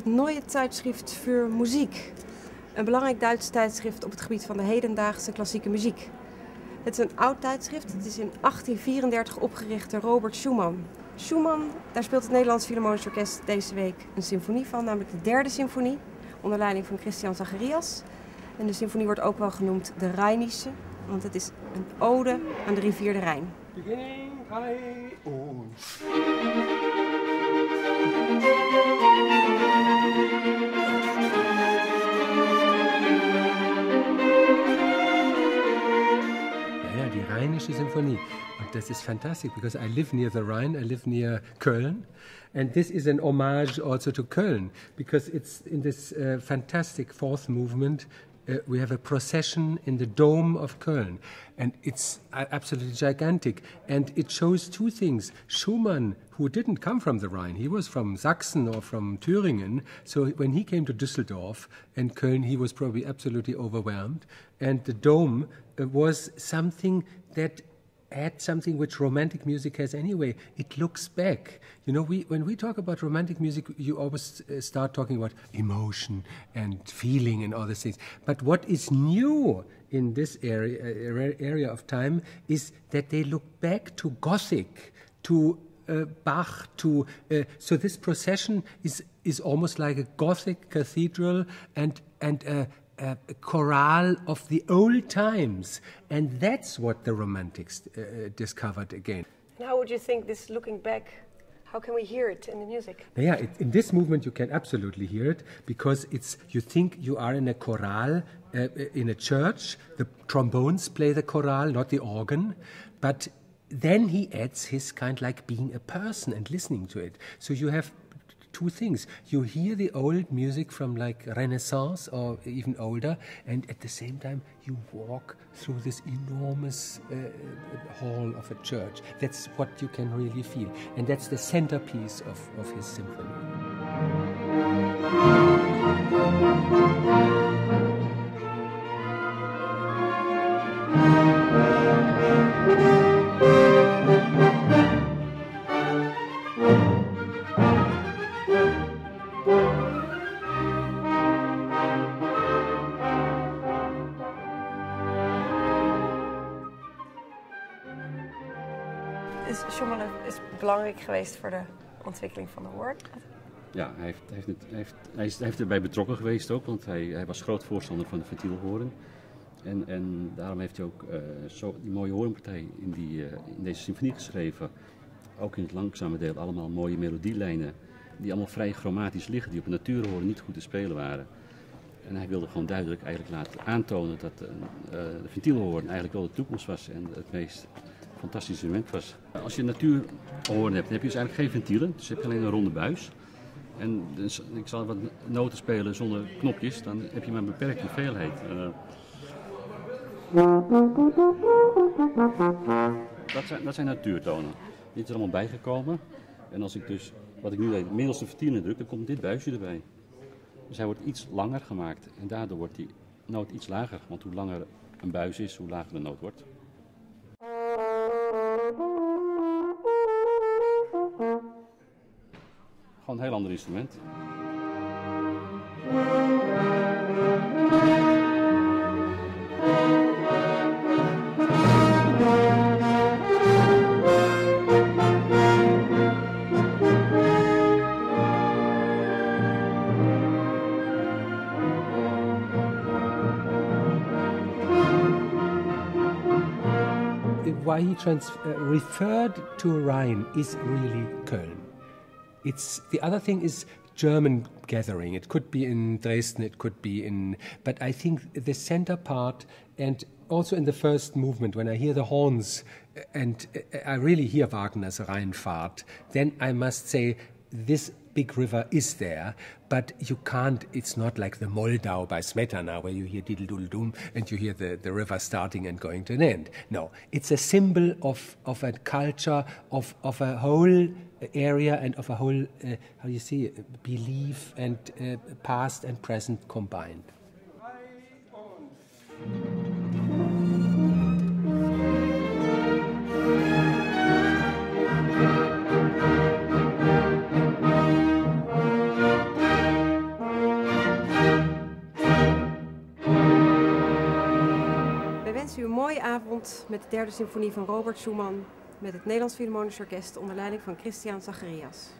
het Neue Zeitschrift für Musik. Een belangrijk Duits tijdschrift op het gebied van de hedendaagse klassieke muziek. Het is een oud tijdschrift. Het is in 1834 opgericht door Robert Schumann. Schumann, daar speelt het Nederlands Philharmonisch Orkest deze week een symfonie van, namelijk de derde symfonie, onder leiding van Christian Zacharias. En de symfonie wordt ook wel genoemd de Rheinische, want het is een ode aan de rivier de Rijn. Beginning, 3 und... Ja, die Rheinische Symphonie. Und das ist fantastic because I live near the Rhine, I live near Köln. And this is an homage also to Köln because it's in this fantastic fourth movement. We have a procession in the dome of Köln, and it's absolutely gigantic. And it shows two things. Schumann, who didn't come from the Rhine, he was from Sachsen or from Thüringen, so when he came to Düsseldorf and Köln, he was probably absolutely overwhelmed. And the dome was something that had something which romantic music has anyway. It looks back. You know, when we talk about romantic music, you always start talking about emotion and feeling and all these things. But what is new in this area of time is that they look back to Gothic, to Bach, so this procession is almost like a Gothic cathedral and a chorale of the old times, and that's what the Romantics discovered again. And how would you think this looking back, how can we hear it in the music? Yeah, in this movement you can absolutely hear it because you think you are in a chorale in a church. The trombones play the chorale, not the organ, but then he adds his kind like being a person and listening to it. So you have two things. You hear the old music from like Renaissance or even older, and at the same time you walk through this enormous hall of a church. That's what you can really feel, and that's the centerpiece of his symphony. Schumann is belangrijk geweest voor de ontwikkeling van de hoorn. Ja, hij heeft erbij betrokken geweest ook, want hij was groot voorstander van de ventielhoorn. En daarom heeft hij ook zo die mooie hoornpartij in deze symfonie geschreven. Ook in het langzame deel allemaal mooie melodielijnen die allemaal vrij chromatisch liggen, die op een natuurhoorn niet goed te spelen waren. En hij wilde gewoon duidelijk eigenlijk laten aantonen dat de ventielhoorn eigenlijk wel de toekomst was en het meest fantastisch instrument was. Als je een natuurhoorn hebt, dan heb je dus eigenlijk geen ventielen, dus heb je alleen een ronde buis. En dus, ik zal wat noten spelen zonder knopjes, dan heb je maar een beperkte hoeveelheid. Dat zijn natuurtonen. Dit is er allemaal bijgekomen. En als ik dus, wat ik nu deed, middels de ventielen druk, dan komt dit buisje erbij. Dus hij wordt iets langer gemaakt en daardoor wordt die noot iets lager. Want hoe langer een buis is, hoe lager de noot wordt. Gewoon een heel ander instrument. Why he referred to Rhine is really Köln. The other thing is German gathering. It could be in Dresden, it could be but I think the center part, and also in the first movement, when I hear the horns, and I really hear Wagner's Rheinfahrt, then I must say this big river is there, but you can't, it's not like the Moldau by Smetana where you hear diddle-doodle-doom and you hear the river starting and going to an end. No, it's a symbol of a culture, of a whole area and of a whole, how do you see, belief and past and present combined. wens u een mooie avond met de derde symfonie van Robert Schumann met het Nederlands Philharmonisch Orkest onder leiding van Christian Zacharias.